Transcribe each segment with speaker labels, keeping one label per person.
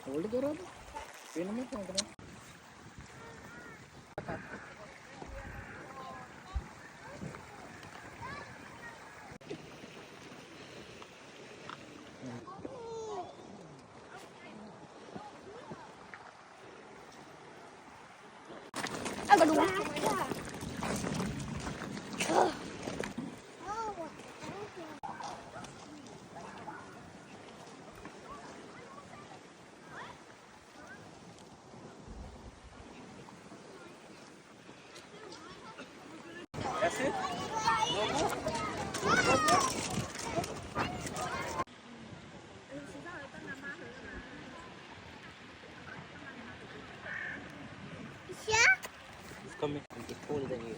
Speaker 1: Hold करो तो pen में फेंक रहे
Speaker 2: À, còn đúng.
Speaker 1: ऐसे
Speaker 3: It's coming. It's taller than you.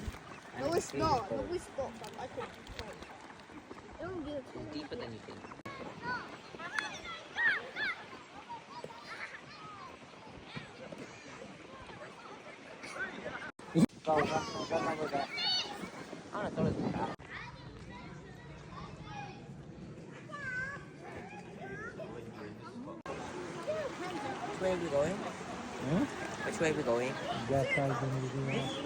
Speaker 3: And
Speaker 2: No, it's
Speaker 3: really
Speaker 2: not.
Speaker 3: tall.
Speaker 2: No, it's not. But I think it's right. Don't give
Speaker 3: It's deeper than you think.
Speaker 1: Kau kan apa dah?
Speaker 3: I'm not taller than that. Which way are we going? Which way are we going?
Speaker 1: Gas side में भी